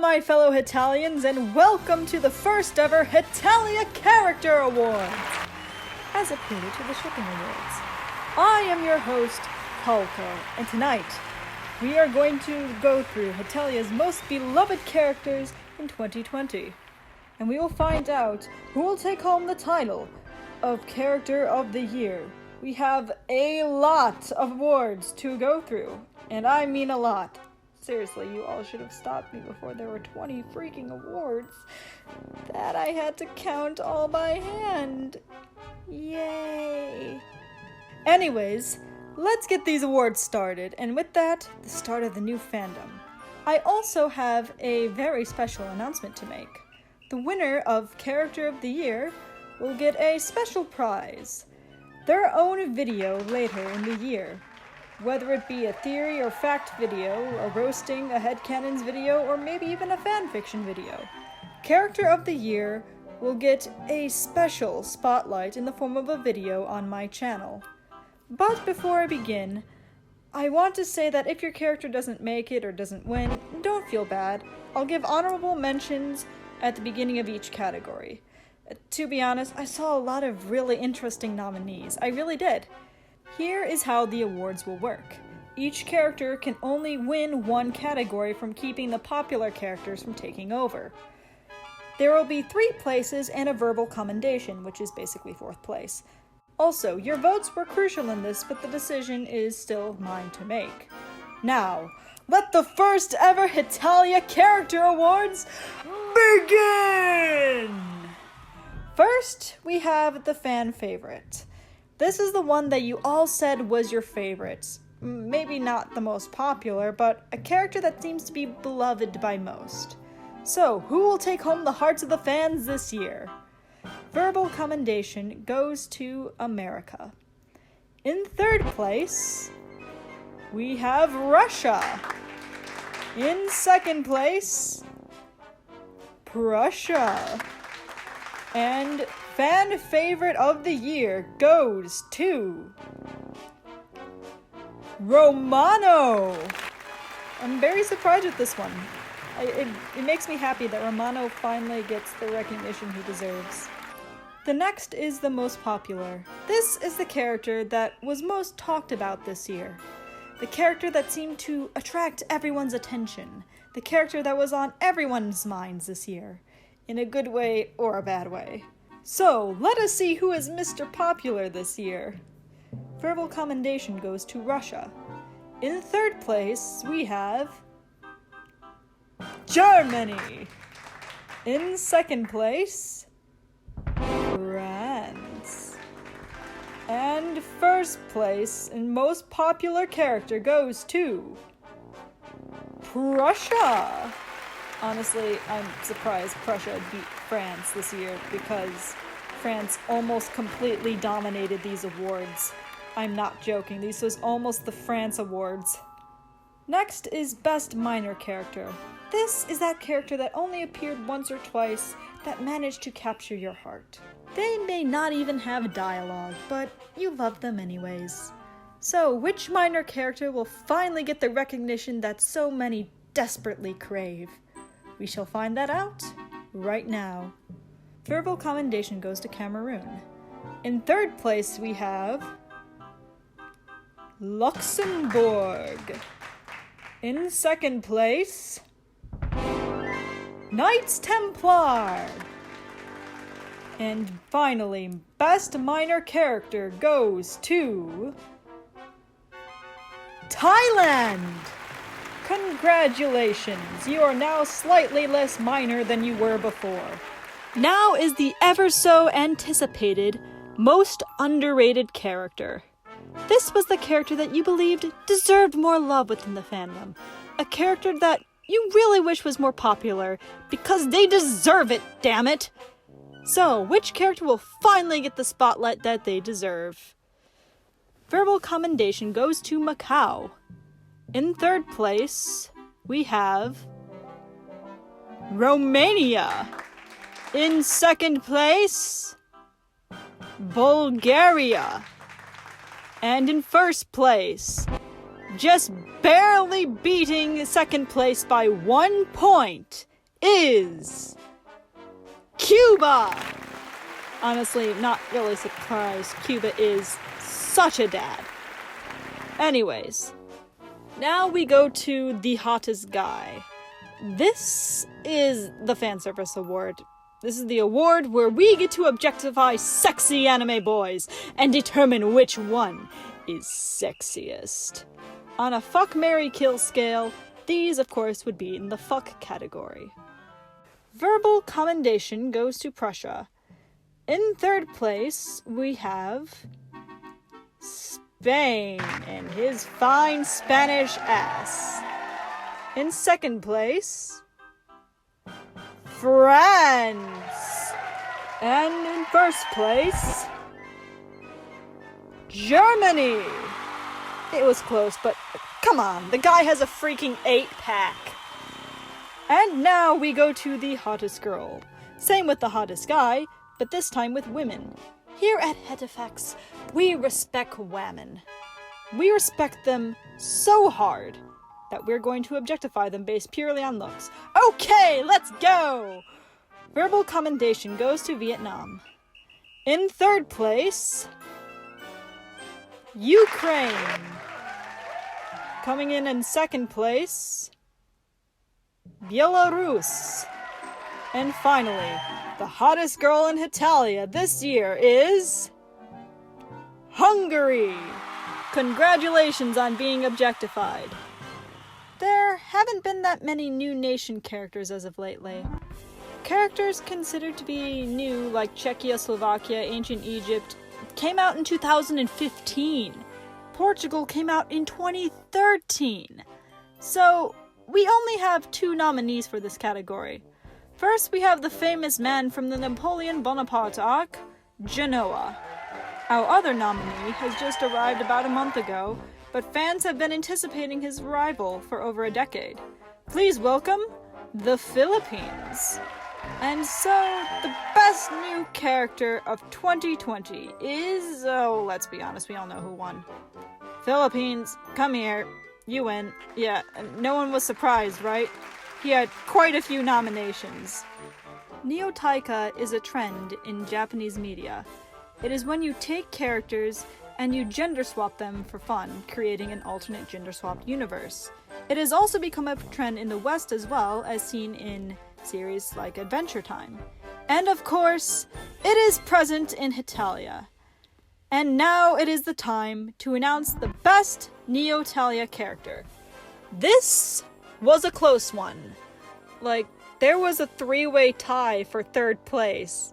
my fellow Hetalians, and welcome to the first ever Hetalia Character Award, as appended to the Shipping Awards. I am your host, Kalko, and tonight we are going to go through Hetalia's most beloved characters in 2020, and we will find out who will take home the title of Character of the Year. We have a lot of awards to go through, and I mean a lot. Seriously, you all should have stopped me before there were 20 freaking awards that I had to count all by hand. Yay! Anyways, let's get these awards started, and with that, the start of the new fandom. I also have a very special announcement to make. The winner of Character of the Year will get a special prize, their own video later in the year. Whether it be a theory or fact video, a roasting, a headcanons video, or maybe even a fanfiction video. Character of the Year will get a special spotlight in the form of a video on my channel. But before I begin, I want to say that if your character doesn't make it or doesn't win, don't feel bad. I'll give honorable mentions at the beginning of each category. To be honest, I saw a lot of really interesting nominees. I really did. Here is how the awards will work. Each character can only win one category from keeping the popular characters from taking over. There will be 3 places and a verbal commendation, which is basically 4th place. Also, your votes were crucial in this, but the decision is still mine to make. Now, let the first ever Hetalia Character Awards begin! First, we have the fan favorite. This is the one that you all said was your favorite. Maybe not the most popular, but a character that seems to be beloved by most. So, who will take home the hearts of the fans this year? Verbal commendation goes to America. In 3rd place, we have Russia. In 2nd place, Prussia. And fan favorite of the year goes to Romano. I'm very surprised with this one. It makes me happy that Romano finally gets the recognition he deserves. The next is the most popular. This is the character that was most talked about this year. The character that seemed to attract everyone's attention. The character that was on everyone's minds this year. In a good way or a bad way. So, let us see who is Mr. Popular this year. Verbal commendation goes to Russia. In 3rd place, we have Germany. In 2nd place, France. And 1st place and most popular character goes to Prussia. Honestly, I'm surprised Prussia beat France this year because France almost completely dominated these awards. I'm not joking, this was almost the France Awards. Next is Best Minor Character. This is that character that only appeared once or twice that managed to capture your heart. They may not even have dialogue, but you love them anyways. So, which minor character will finally get the recognition that so many desperately crave? We shall find that out right now. Verbal commendation goes to Cameroon. In 3rd place, we have Luxembourg. In 2nd place, Knights Templar. And finally, Best Minor Character goes to Thailand. Congratulations, you are now slightly less minor than you were before. Now is the ever so anticipated, most underrated character. This was the character that you believed deserved more love within the fandom. A character that you really wish was more popular, because they deserve it, damn it! So, which character will finally get the spotlight that they deserve? Verbal commendation goes to Macau. In 3rd place, we have Romania. In 2nd place, Bulgaria. And in 1st place, just barely beating 2nd place by 1 point, is Cuba! Honestly, not really surprised. Cuba is such a dad. Anyways, now we go to the hottest guy. This is the Fanservice Award. This is the award where we get to objectify sexy anime boys and determine which one is sexiest. On a fuck, marry, kill scale, these, of course, would be in the fuck category. Verbal commendation goes to Prussia. In third place, we have Spain and his fine Spanish ass. In second place, France. And in first place, Germany. It was close, but come on, the guy has a freaking 8-pack. And now we go to the hottest girl. Same with the hottest guy, but this time with women. Here at Hetafex, we respect women. We respect them so hard that we're going to objectify them based purely on looks. Okay, let's go! Verbal commendation goes to Vietnam. In third place, Ukraine. Coming in second place, Belarus. And finally, the hottest girl in Hetalia this year is Hungary. Congratulations on being objectified. There haven't been that many new nation characters as of lately. Characters considered to be new, like Czechia, Slovakia, Ancient Egypt, came out in 2015. Portugal came out in 2013. So, we only have 2 nominees for this category. First, we have the famous man from the Napoleon Bonaparte arc, Genoa. Our other nominee has just arrived about a month ago, but fans have been anticipating his arrival for over a decade. Please welcome the Philippines. And so, the best new character of 2020 is, oh, let's be honest, we all know who won. Philippines, come here. You win. Yeah, no one was surprised, right? He had quite a few nominations. Nyotalia is a trend in Japanese media. It is when you take characters and you gender swap them for fun, creating an alternate gender swapped universe. It has also become a trend in the West as well, as seen in series like Adventure Time. And of course, it is present in Hetalia. And now it is the time to announce the best Nyotalia character. This was a close one. Like, there was a 3-way tie for third place.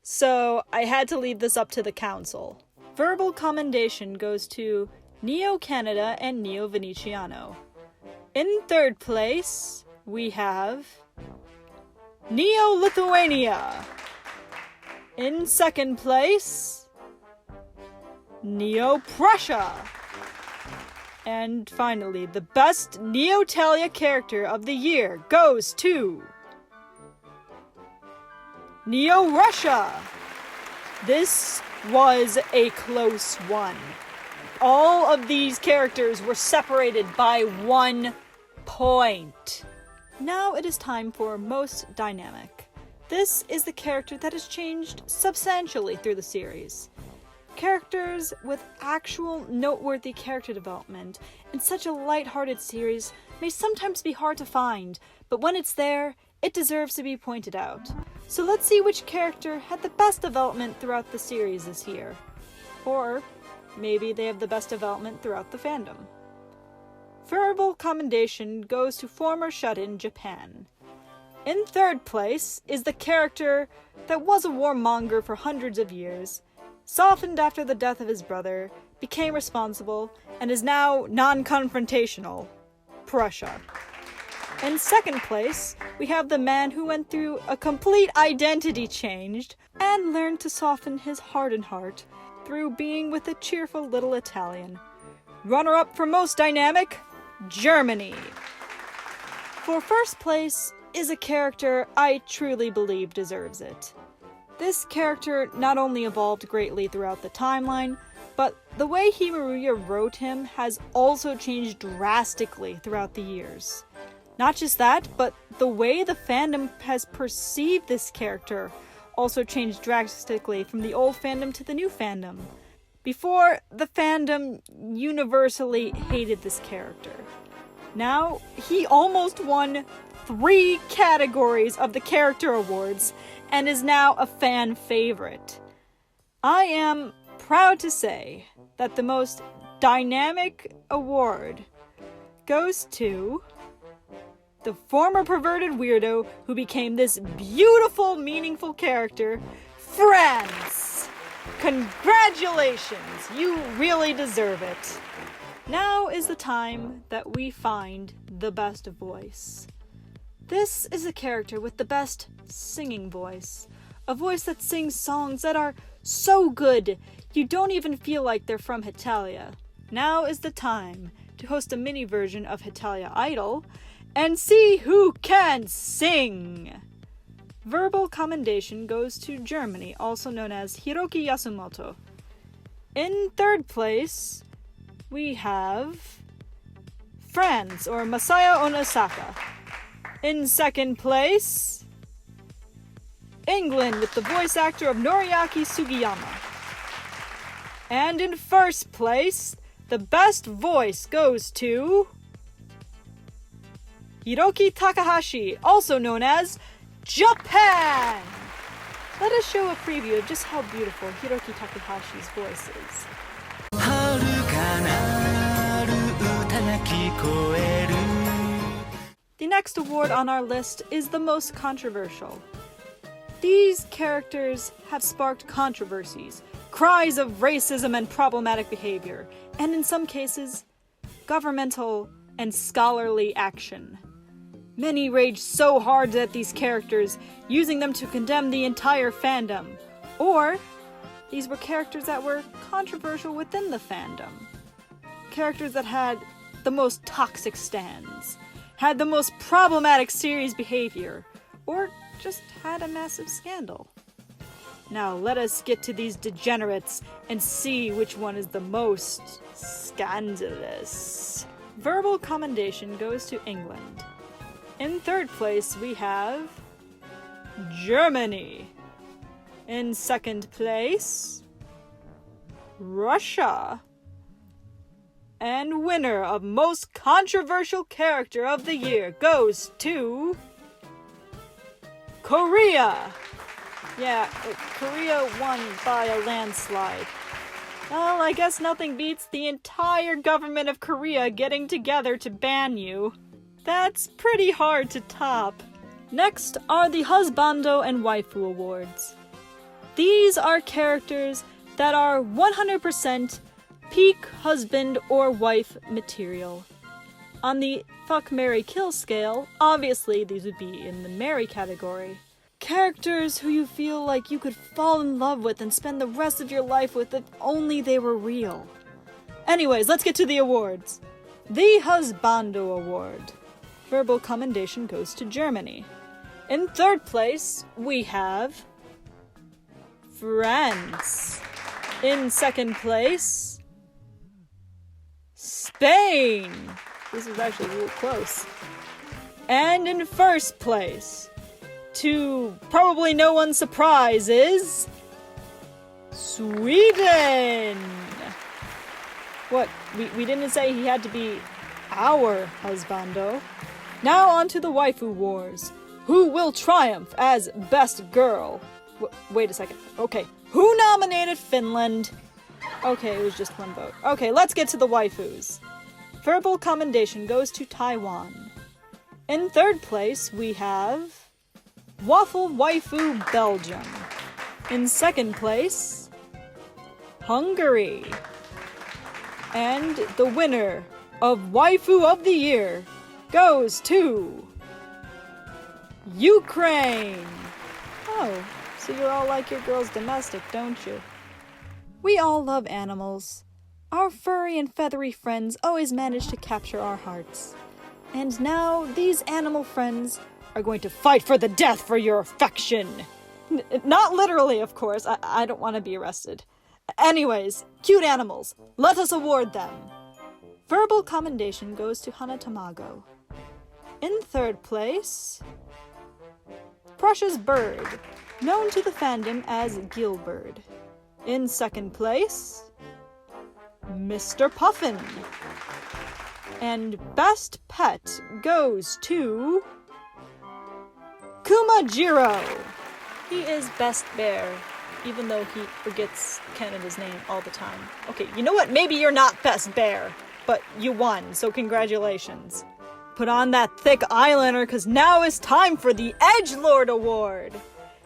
So, I had to leave this up to the council. Verbal commendation goes to Neo Canada and Neo Venetiano. In third place, we have Neo Lithuania. In second place, Neo Prussia. And finally, the best Nyotalia character of the year goes to Neo Russia. This was a close one. All of these characters were separated by 1 point. Now it is time for most dynamic. This is the character that has changed substantially through the series. Characters with actual noteworthy character development in such a light-hearted series may sometimes be hard to find, but when it's there, it deserves to be pointed out. So let's see which character had the best development throughout the series this year. Or maybe they have the best development throughout the fandom. Verbal commendation goes to former shut-in Japan. In third place is the character that was a warmonger for hundreds of years, softened after the death of his brother, became responsible, and is now non-confrontational, Prussia. In second place, we have the man who went through a complete identity change and learned to soften his hardened heart through being with a cheerful little Italian. Runner-up for most dynamic, Germany. For first place is a character I truly believe deserves it. This character not only evolved greatly throughout the timeline, but the way Himuraruya wrote him has also changed drastically throughout the years. Not just that, but the way the fandom has perceived this character also changed drastically from the old fandom to the new fandom. Before, the fandom universally hated this character. Now, he almost won 3 categories of the character awards and is now a fan favorite. I am proud to say that the most dynamic award goes to the former perverted weirdo who became this beautiful, meaningful character, Franz. Congratulations! You really deserve it. Now is the time that we find the best voice. This is a character with the best singing voice. A voice that sings songs that are so good, you don't even feel like they're from Hetalia. Now is the time to host a mini version of Hetalia Idol and see who can sing! Verbal commendation goes to Germany, also known as Hiroki Yasumoto. In third place, we have France, or Masaya Onosaka. In second place, England, with the voice actor of Noriaki Sugiyama. And in first place, the best voice goes to Hiroki Takahashi, also known as Japan! Let us show a preview of just how beautiful Hiroki Takahashi's voice is. The next award on our list is the most controversial. These characters have sparked controversies, cries of racism and problematic behavior, and in some cases, governmental and scholarly action. Many raged so hard at these characters, using them to condemn the entire fandom. Or, these were characters that were controversial within the fandom. Characters that had the most toxic stands, had the most problematic series behavior, or just had a massive scandal. Now let us get to these degenerates and see which one is the most scandalous. Verbal commendation goes to England. In third place, we have Germany. In second place, Russia. And winner of most controversial character of the year goes to Korea. Yeah, Korea won by a landslide. Well, I guess nothing beats the entire government of Korea getting together to ban you. That's pretty hard to top. Next are the Husbando and Waifu Awards. These are characters that are 100% peak husband or wife material. On the fuck, marry, kill scale, obviously these would be in the marry category. Characters who you feel like you could fall in love with and spend the rest of your life with if only they were real. Anyways, let's get to the awards. The Husbando Award. Verbal commendation goes to Germany. In third place, we have France. In second place, Spain. This was actually real close. And in first place, to probably no one's surprise, is Sweden. What? We didn't say he had to be our husbando. Now on to the waifu wars. Who will triumph as best girl? Wait a second. Okay, who nominated Finland? Okay, it was just one vote. Okay, let's get to the waifus. Verbal commendation goes to Taiwan. In third place, we have Waffle Waifu Belgium. In second place, Hungary. And the winner of Waifu of the Year goes to Ukraine. Oh, so you're all like your girl's domestic, don't you? We all love animals. Our furry and feathery friends always manage to capture our hearts. And now these animal friends are going to fight for the death for your affection. Not literally, of course. I don't want to be arrested. Anyways, cute animals. Let us award them. Verbal commendation goes to Hana Tamago. In third place, Prussia's Bird, known to the fandom as Gilbert. In second place, Mr. Puffin. And best pet goes to Kumajiro. He is best bear, even though he forgets Canada's name all the time. Okay, you know what? Maybe you're not best bear, but you won, so congratulations. Put on that thick eyeliner, because now is time for the Edgelord Award.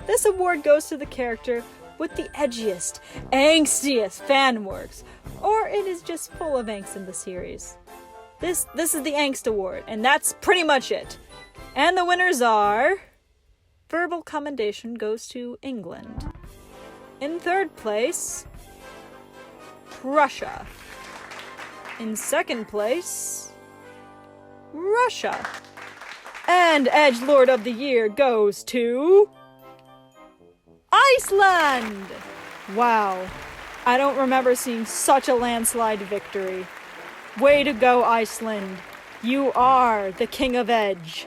This award goes to the character with the edgiest, angstiest fan works, or it is just full of angst in the series. This is the Angst Award, and that's pretty much it. And the winners are... Verbal commendation goes to England. In third place, Prussia. In second place, Russia. And Edgelord of the Year goes to... Iceland! Wow, I don't remember seeing such a landslide victory. Way to go, Iceland. You are the King of Edge.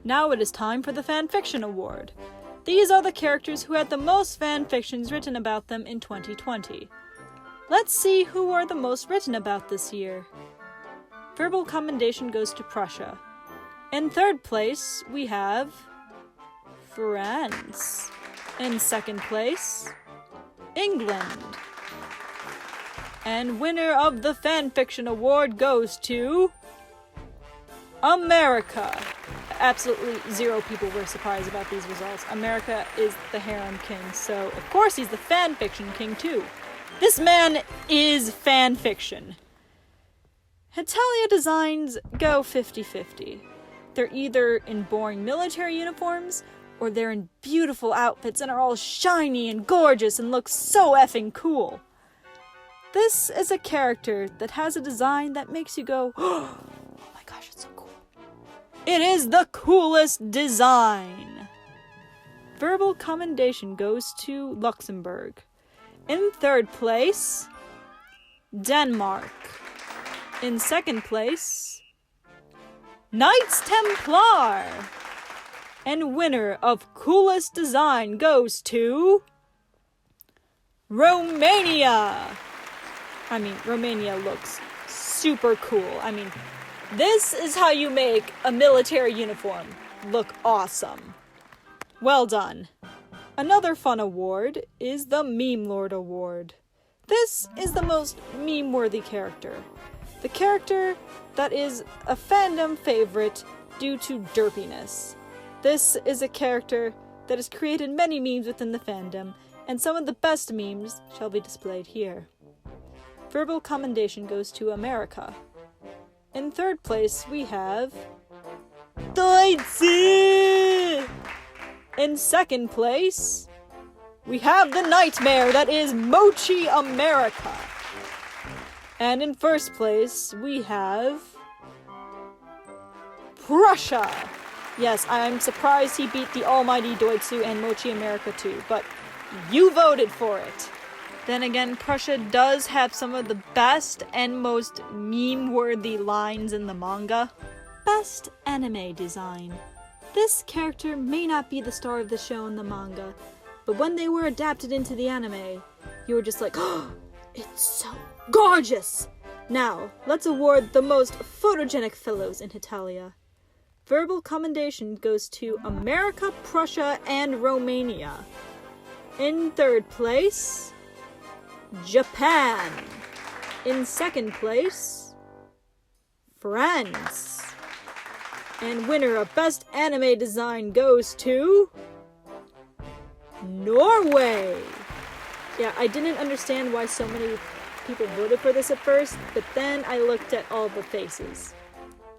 Now it is time for the Fanfiction Award. These are the characters who had the most fanfictions written about them in 2020. Let's see who are the most written about this year. Verbal commendation goes to Prussia. In third place, we have... France. In second place, England. And winner of the Fanfiction Award goes to... America. Absolutely zero people were surprised about these results. America is the harem king, so of course he's the fanfiction king too. This man is fanfiction. Hetalia designs go 50-50. They're either in boring military uniforms, or they're in beautiful outfits and are all shiny and gorgeous and look so effing cool. This is a character that has a design that makes you go, oh my gosh, it's so cool. It is the coolest design! Verbal commendation goes to Luxembourg. In third place, Denmark. In second place, Knights Templar. And winner of coolest design goes to Romania. I mean, Romania looks super cool. I mean, this is how you make a military uniform look awesome. Well done. Another fun award is the Meme Lord Award. This is the most meme-worthy character. The character that is a fandom favorite due to derpiness. This is a character that has created many memes within the fandom, and some of the best memes shall be displayed here. Verbal commendation goes to America. In third place, we have... Deutsche! In second place, we have the nightmare that is Mochi America. And in first place, we have... Prussia! Yes, I'm surprised he beat the almighty Deutsche and Mochi America too, but you voted for it. Then again, Prussia does have some of the best and most meme-worthy lines in the manga. Best anime design. This character may not be the star of the show in the manga, but when they were adapted into the anime, you were just like, oh, it's so gorgeous! Now, let's award the most photogenic fellows in Hetalia. Verbal commendation goes to America, Prussia, and Romania. In third place, Japan. In second place, France. And winner of Best Anime Design goes to... Norway! Yeah, I didn't understand why so many people voted for this at first, but then I looked at all the faces.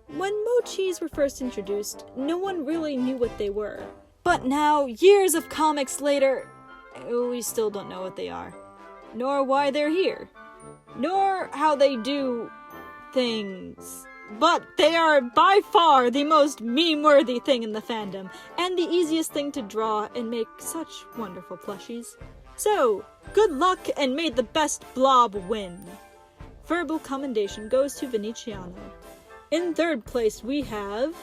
When mochis were first introduced, no one really knew what they were. But now, years of comics later, we still don't know what they are. Nor why they're here. Nor how they do things. But they are by far the most meme-worthy thing in the fandom, and the easiest thing to draw and make such wonderful plushies. So, good luck and may the best blob win. Verbal commendation goes to Venetiano. In third place we have...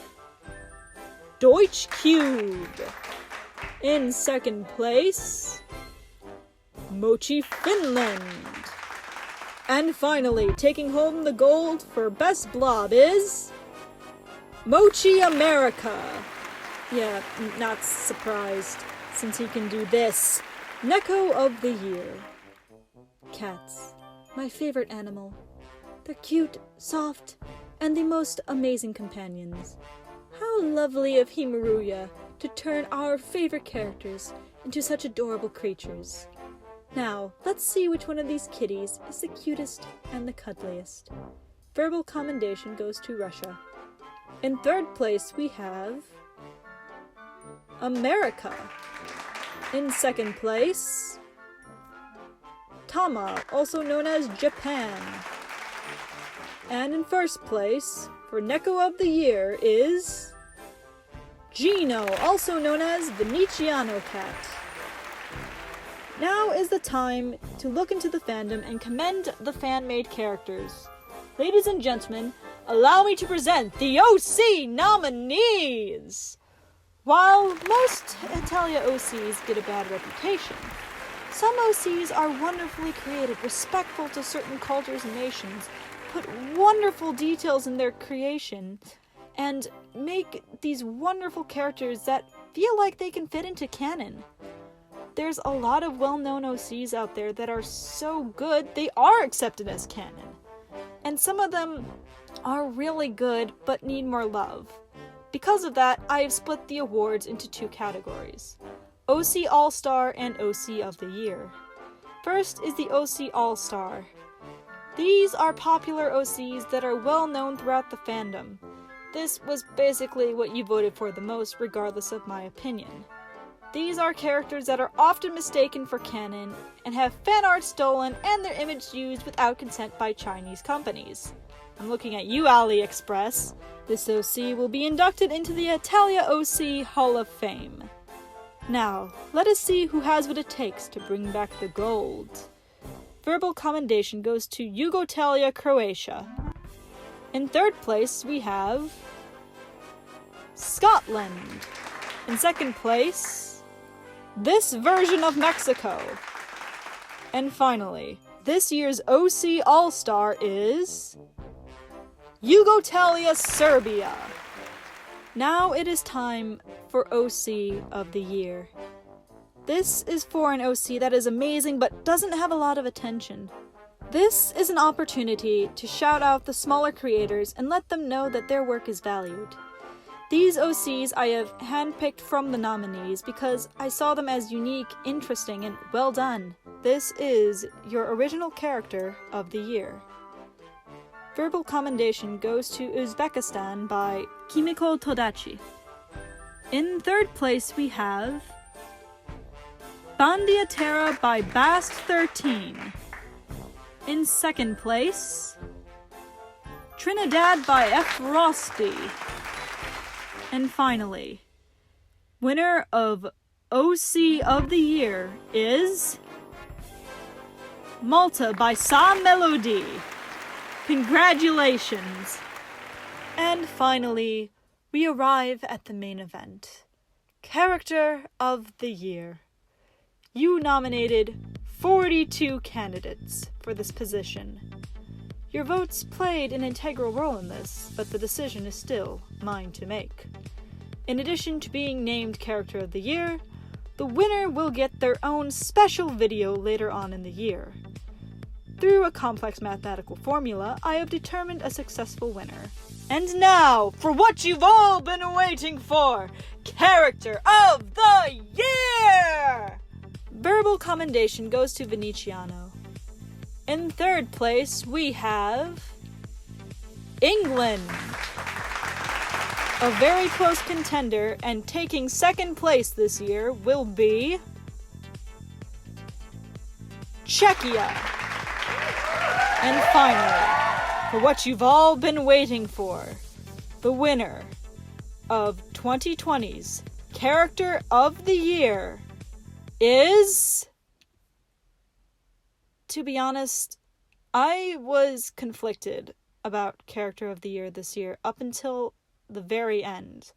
Deutsch Cube. In second place, Mochi, Finland. And finally, taking home the gold for Best Blob is Mochi, America. Yeah, not surprised, since he can do this. Neko of the Year. Cats, my favorite animal. They're cute, soft, and the most amazing companions. How lovely of Himaruya to turn our favorite characters into such adorable creatures. Now, let's see which one of these kitties is the cutest and the cuddliest. Verbal commendation goes to Russia. In third place, we have America. In second place, Tama, also known as Japan. And in first place, for Neko of the Year, is Gino, also known as Venetiano Cat. Now is the time to look into the fandom and commend the fan-made characters. Ladies and gentlemen, allow me to present the OC nominees! While most Hetalia OCs get a bad reputation, some OCs are wonderfully created, respectful to certain cultures and nations, put wonderful details in their creation, and make these wonderful characters that feel like they can fit into canon. There's a lot of well-known OCs out there that are so good, they are accepted as canon. And some of them are really good, but need more love. Because of that, I have split the awards into two categories: OC All-Star and OC of the Year. First is the OC All-Star. These are popular OCs that are well known throughout the fandom. This was basically what you voted for the most, regardless of my opinion. These are characters that are often mistaken for canon, and have fan art stolen and their image used without consent by Chinese companies. I'm looking at you, AliExpress. This OC will be inducted into the Hetalia OC Hall of Fame. Now, let us see who has what it takes to bring back the gold. Verbal commendation goes to Nyotalia, Croatia. In third place, we have Scotland. In second place, this version of Mexico. And finally, this year's OC All-Star is Nyotalia, Serbia. Now it is time for OC of the Year. This is for an OC that is amazing but doesn't have a lot of attention. This is an opportunity to shout out the smaller creators and let them know that their work is valued. These OCs I have handpicked from the nominees because I saw them as unique, interesting, and well done. This is your original character of the year. Verbal commendation goes to Uzbekistan by Kimiko Todachi. In third place we have Bandia Terra by Bast13. In second place, Trinidad by F. Frosty. And finally, winner of OC of the Year is Malta by Sa Melody. Congratulations! And finally, we arrive at the main event. Character of the Year. You nominated 42 candidates for this position. Your votes played an integral role in this, but the decision is still mine to make. In addition to being named Character of the Year, the winner will get their own special video later on in the year. Through a complex mathematical formula, I have determined a successful winner. And now, for what you've all been waiting for! Character of the Year! Verbal commendation goes to Venetiano. In third place, we have England. A very close contender, and taking second place this year will be Czechia. And finally, for what you've all been waiting for, the winner of 2020's Character of the Year is... To be honest, I was conflicted about Character of the Year this year up until the very end.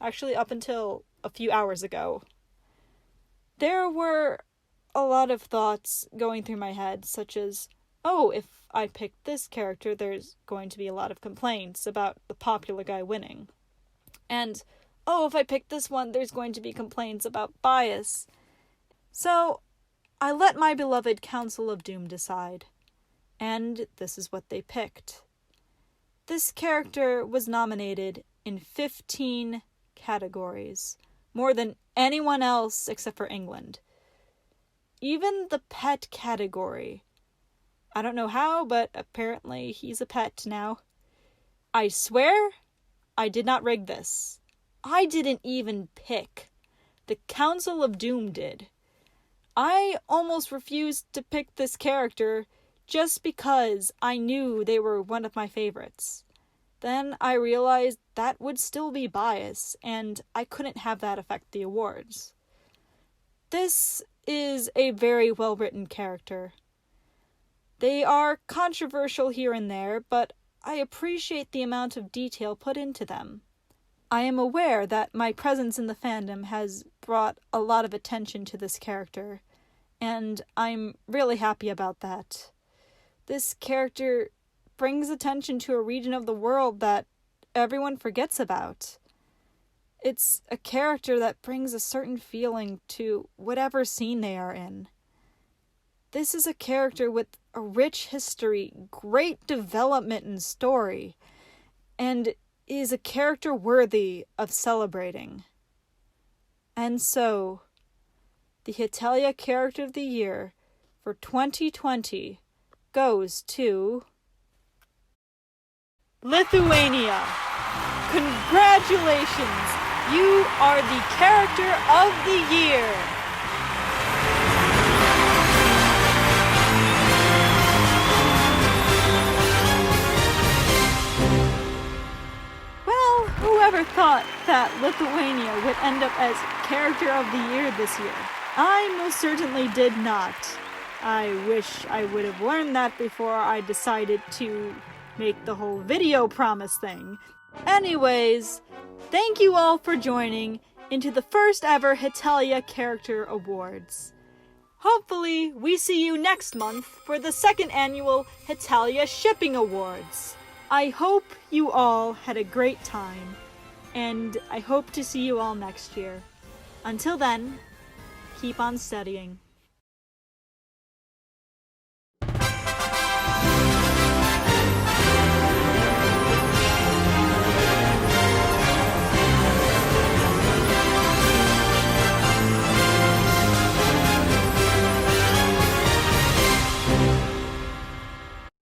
actually up until a few hours ago. There were a lot of thoughts going through my head, such as, oh, if I pick this character, there's going to be a lot of complaints about the popular guy winning. And, oh, if I pick this one, there's going to be complaints about bias. So, I let my beloved Council of Doom decide. And this is what they picked. This character was nominated in 15 categories, more than anyone else except for England. Even the pet category. I don't know how, but apparently he's a pet now. I swear, I did not rig this. I didn't even pick. The Council of Doom did. I almost refused to pick this character just because I knew they were one of my favorites. Then I realized that would still be bias, and I couldn't have that affect the awards. This is a very well-written character. They are controversial here and there, but I appreciate the amount of detail put into them. I am aware that my presence in the fandom has brought a lot of attention to this character, and I'm really happy about that. This character brings attention to a region of the world that everyone forgets about. It's a character that brings a certain feeling to whatever scene they are in. This is a character with a rich history, great development and story, and is a character worthy of celebrating. And so, the Hetalia Character of the Year for 2020 goes to Lithuania. Congratulations! You are the Character of the Year! Well, whoever thought that Lithuania would end up as Character of the Year this year? I most certainly did not. I wish I would have learned that before I decided to make the whole video promise thing. Anyways, thank you all for joining into the first ever Hetalia Character Awards. Hopefully, we see you next month for the second annual Hetalia Shipping Awards. I hope you all had a great time, and I hope to see you all next year. Until then, keep on studying.